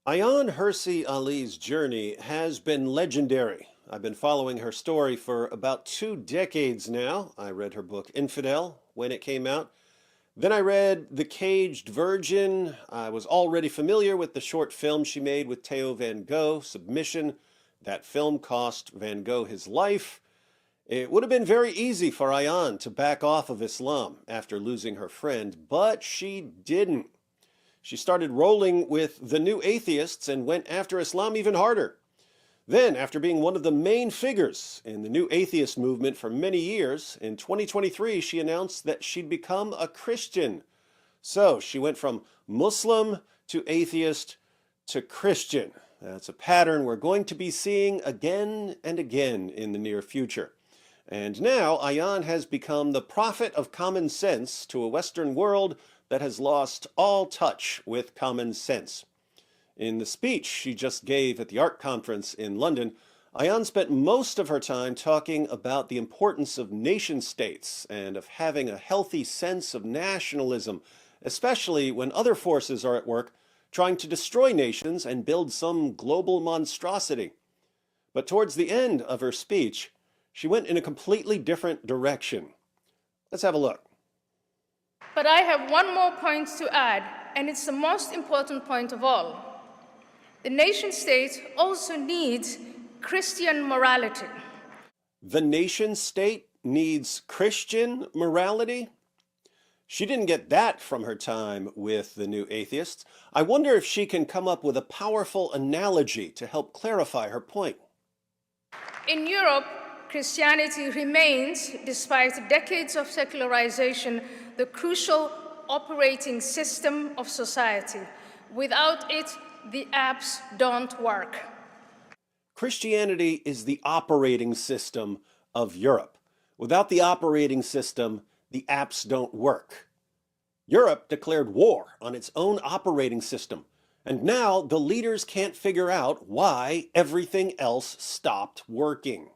Ayaan Hirsi Ali's journey has been legendary. I've been following her story for about 2 decades now. I read her book Infidel when it came out. Then I read The Caged Virgin. I was already familiar with the short film she made with Theo Van Gogh, Submission. That film cost Van Gogh his life. It would have been very easy for Ayaan to back off of Islam after losing her friend, but she didn't. She started rolling with the new atheists and went after Islam even harder. Then, after being one of the main figures in the new atheist movement for many years, in 2023 she announced that she'd become a Christian. So she went from Muslim to atheist to Christian. That's a pattern we're going to be seeing again and again in the near future. And now Ayaan has become the prophet of common sense to a Western world that has lost all touch with common sense. In the speech she just gave at the art conference in London, Ayaan spent most of her time talking about the importance of nation states and of having a healthy sense of nationalism, especially when other forces are at work trying to destroy nations and build some global monstrosity. But towards the end of her speech, she went in a completely different direction. Let's have a look. But I have one more point to add, and it's the most important point of all. The nation state also needs Christian morality. The nation state needs Christian morality? She didn't get that from her time with the new atheists. I wonder if she can come up with a powerful analogy to help clarify her point. In Europe, Christianity remains, despite decades of secularization, the crucial operating system of society. Without it, the apps don't work. Christianity is the operating system of Europe. Without the operating system, the apps don't work. Europe declared war on its own operating system, and now the leaders can't figure out why everything else stopped working.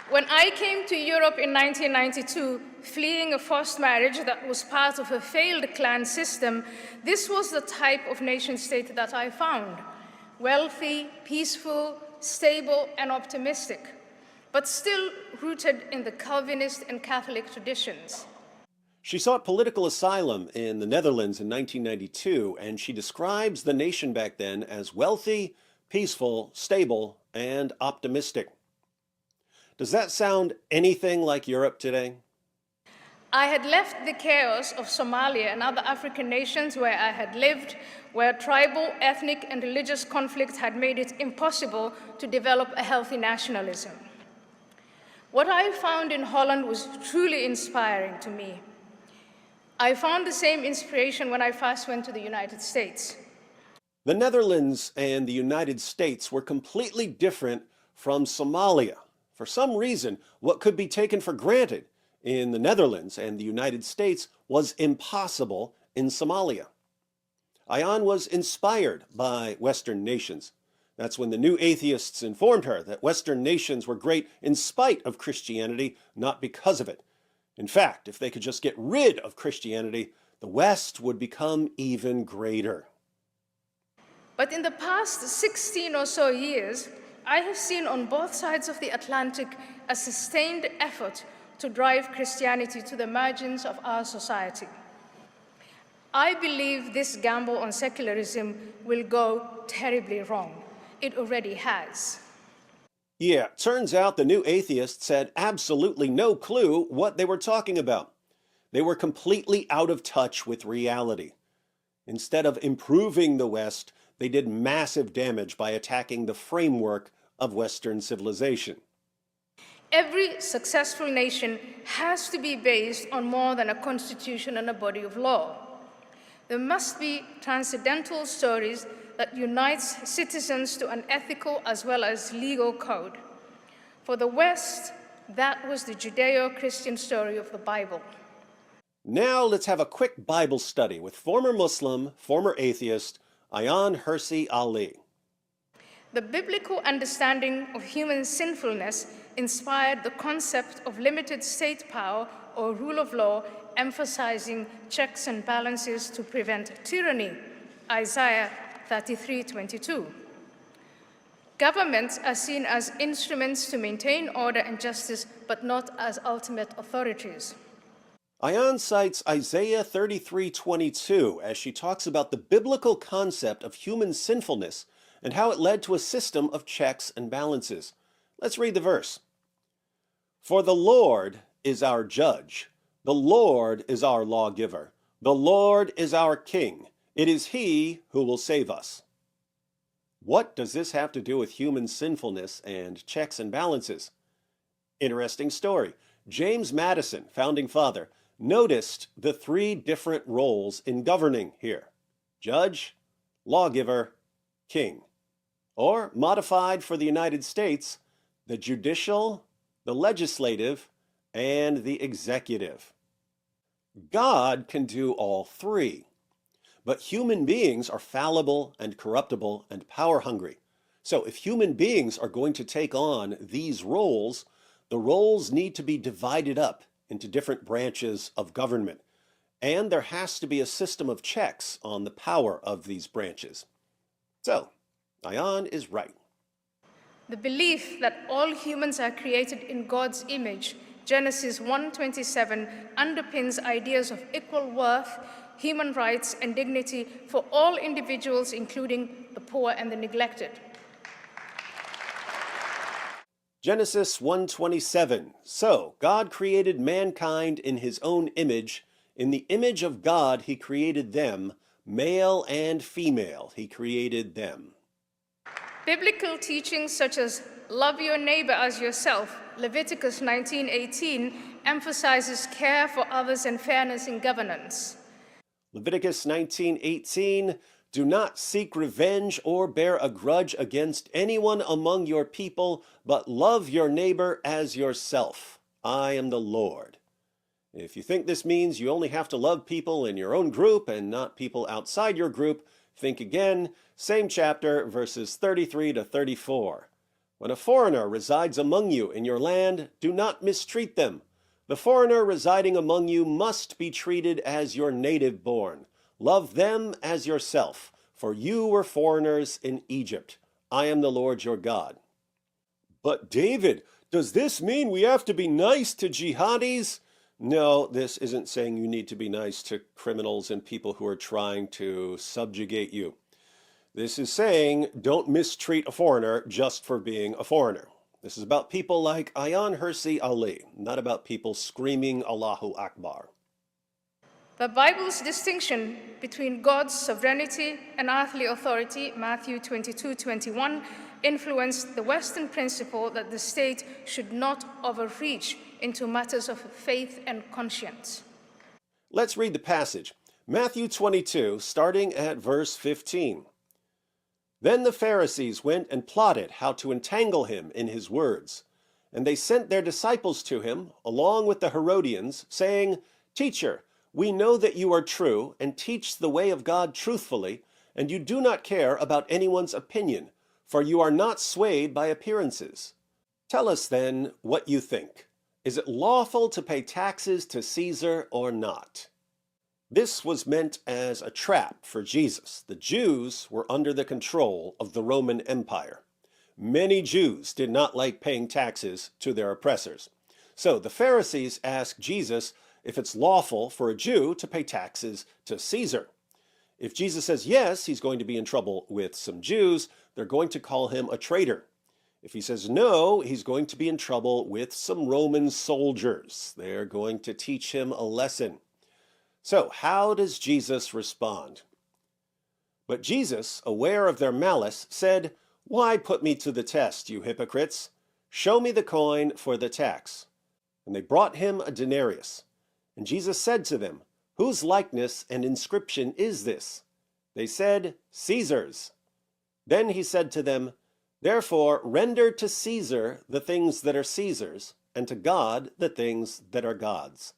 When I came to Europe in 1992, fleeing a forced marriage that was part of a failed clan system, this was the type of nation state that I found. Wealthy, peaceful, stable, and optimistic, but still rooted in the Calvinist and Catholic traditions. She sought political asylum in the Netherlands in 1992, and she describes the nation back then as wealthy, peaceful, stable, and optimistic. Does that sound anything like Europe today? I had left the chaos of Somalia and other African nations where I had lived, where tribal, ethnic, and religious conflict had made it impossible to develop a healthy nationalism. What I found in Holland was truly inspiring to me. I found the same inspiration when I first went to the United States. The Netherlands and the United States were completely different from Somalia. For some reason, what could be taken for granted in the Netherlands and the United States was impossible in Somalia. Ayaan was inspired by Western nations. That's when the new atheists informed her that Western nations were great in spite of Christianity, not because of it. In fact, if they could just get rid of Christianity, the West would become even greater. But in the past 16 or so years, I have seen on both sides of the Atlantic a sustained effort to drive Christianity to the margins of our society. I believe this gamble on secularism will go terribly wrong. It already has. Yeah, turns out the new atheists had absolutely no clue what they were talking about. They were completely out of touch with reality. Instead of improving the West, they did massive damage by attacking the framework of Western civilization. Every successful nation has to be based on more than a constitution and a body of law. There must be transcendental stories that unites citizens to an ethical as well as legal code. For the West, that was the Judeo-Christian story of the Bible. Now let's have a quick Bible study with former Muslim, former atheist, Ayaan Hirsi Ali. The biblical understanding of human sinfulness inspired the concept of limited state power or rule of law, emphasizing checks and balances to prevent tyranny, Isaiah 33:22. Governments are seen as instruments to maintain order and justice, but not as ultimate authorities. Ayaan cites Isaiah 33:22 as she talks about the biblical concept of human sinfulness and how it led to a system of checks and balances. Let's read the verse. For the Lord is our judge. The Lord is our lawgiver. The Lord is our king. It is he who will save us. What does this have to do with human sinfulness and checks and balances? Interesting story. James Madison, founding father, noticed the three different roles in governing here: judge, lawgiver, king. Or, modified for the United States, the judicial, the legislative, and the executive. God can do all three. But human beings are fallible and corruptible and power-hungry. So if human beings are going to take on these roles, the roles need to be divided up into different branches of government. And there has to be a system of checks on the power of these branches. So, Ayaan is right. The belief that all humans are created in God's image, Genesis 1:27, underpins ideas of equal worth, human rights, and dignity for all individuals, including the poor and the neglected. Genesis 1:27. So, God created mankind in his own image. In the image of God he created them, male and female he created them. Biblical teachings such as love your neighbor as yourself, Leviticus 19:18, emphasizes care for others and fairness in governance. Leviticus 19:18, do not seek revenge or bear a grudge against anyone among your people, but love your neighbor as yourself. I am the Lord. If you think this means you only have to love people in your own group and not people outside your group, think again. Same chapter, verses 33 to 34. When a foreigner resides among you in your land, do not mistreat them. The foreigner residing among you must be treated as your native born. Love them as yourself, for you were foreigners in Egypt. I am the Lord your God. But David, does this mean we have to be nice to jihadis? No, this isn't saying you need to be nice to criminals and people who are trying to subjugate you. This is saying don't mistreat a foreigner just for being a foreigner. This is about people like Ayaan Hirsi Ali, not about people screaming Allahu Akbar. The Bible's distinction between God's sovereignty and earthly authority, Matthew 22:21, influenced the Western principle that the state should not overreach into matters of faith and conscience. Let's read the passage. Matthew 22, starting at verse 15. Then the Pharisees went and plotted how to entangle him in his words. And they sent their disciples to him, along with the Herodians, saying, Teacher, we know that you are true and teach the way of God truthfully, and you do not care about anyone's opinion, for you are not swayed by appearances. Tell us then what you think. Is it lawful to pay taxes to Caesar or not? This was meant as a trap for Jesus. The Jews were under the control of the Roman Empire. Many Jews did not like paying taxes to their oppressors. So the Pharisees asked Jesus if it's lawful for a Jew to pay taxes to Caesar. If Jesus says yes, he's going to be in trouble with some Jews. They're going to call him a traitor. If he says no, he's going to be in trouble with some Roman soldiers. They're going to teach him a lesson. So, how does Jesus respond? But Jesus, aware of their malice, said, Why put me to the test, you hypocrites? Show me the coin for the tax. And they brought him a denarius. And Jesus said to them, Whose likeness and inscription is this? They said, Caesar's. Then he said to them, Therefore render to Caesar the things that are Caesar's, and to God the things that are God's.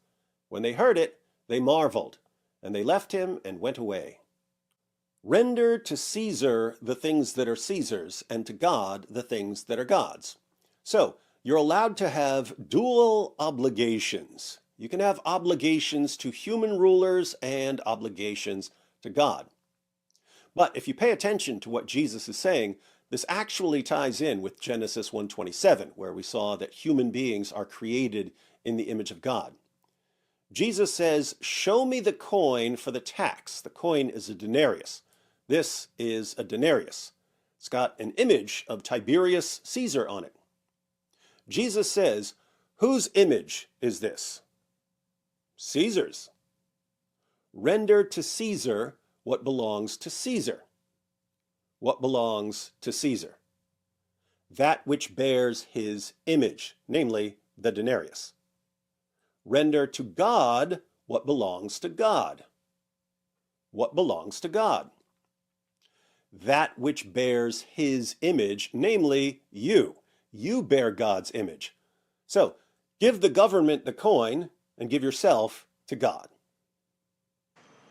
When they heard it, they marveled, and they left him and went away. Render to Caesar the things that are Caesar's, and to God the things that are God's. So, you're allowed to have dual obligations. You can have obligations to human rulers and obligations to God. But if you pay attention to what Jesus is saying, this actually ties in with Genesis 1:27, where we saw that human beings are created in the image of God. Jesus says, "Show me the coin for the tax." The coin is a denarius. This is a denarius. It's got an image of Tiberius Caesar on it. Jesus says, "Whose image is this?" Caesar's. Render to Caesar what belongs to Caesar. What belongs to Caesar? That which bears his image, namely the denarius. Render to God what belongs to God. What belongs to God? That which bears his image, namely you. You bear God's image. So, give the government the coin and give yourself to God.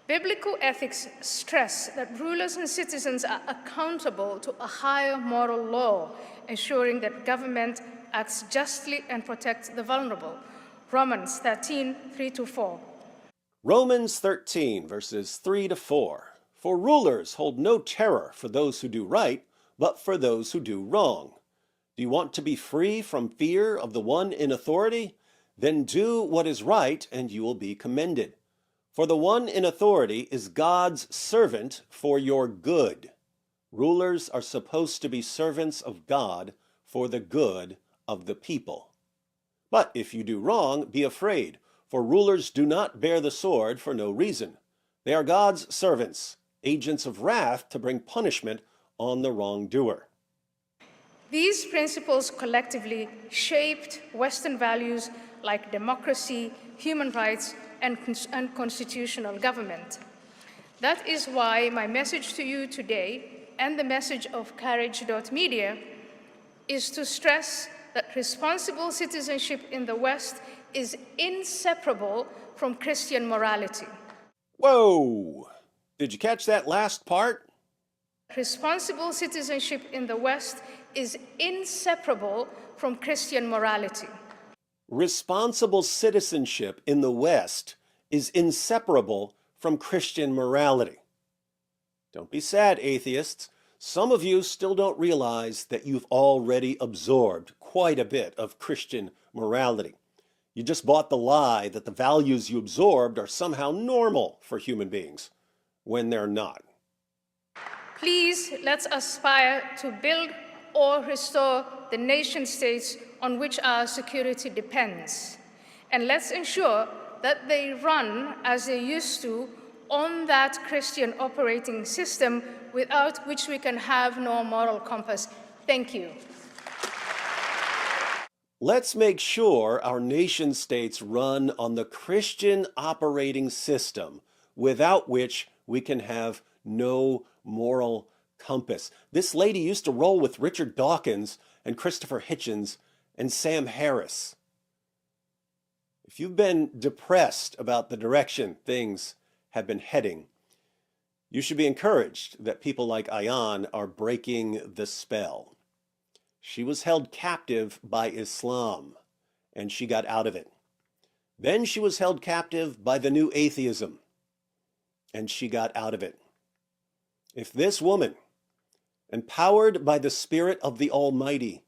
Biblical ethics stress that rulers and citizens are accountable to a higher moral law, ensuring that government acts justly and protects the vulnerable. Romans 13, 3-4. Romans 13, verses 3-4. For rulers hold no terror for those who do right, but for those who do wrong. Do you want to be free from fear of the one in authority? Then do what is right, and you will be commended. For the one in authority is God's servant for your good. Rulers are supposed to be servants of God for the good of the people. But if you do wrong, be afraid, for rulers do not bear the sword for no reason. They are God's servants, agents of wrath to bring punishment on the wrongdoer. These principles collectively shaped Western values like democracy, human rights, and constitutional government. That is why my message to you today, and the message of Courage.media, is to stress that responsible citizenship in the West is inseparable from Christian morality. Whoa! Did you catch that last part? Responsible citizenship in the West is inseparable from Christian morality. Responsible citizenship in the West is inseparable from Christian morality. Don't be sad, atheists. Some of you still don't realize that you've already absorbed quite a bit of Christian morality. You just bought the lie that the values you absorbed are somehow normal for human beings, when they're not. Please, let's aspire to build or restore the nation states on which our security depends. And let's ensure that they run as they used to on that Christian operating system without which we can have no moral compass. Thank you. Let's make sure our nation states run on the Christian operating system without which we can have no moral compass. This lady used to roll with Richard Dawkins and Christopher Hitchens and Sam Harris. If you've been depressed about the direction things have been heading, you should be encouraged that people like Ayaan are breaking the spell. She was held captive by Islam, and she got out of it. Then she was held captive by the new atheism, and she got out of it. If this woman, empowered by the Spirit of the Almighty,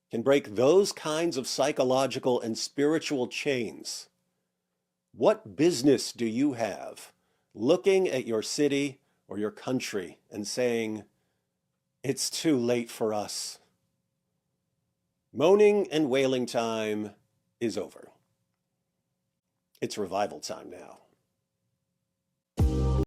can break those kinds of psychological and spiritual chains, what business do you have looking at your city or your country and saying, "It's too late for us"? Moaning and wailing time is over. It's revival time now.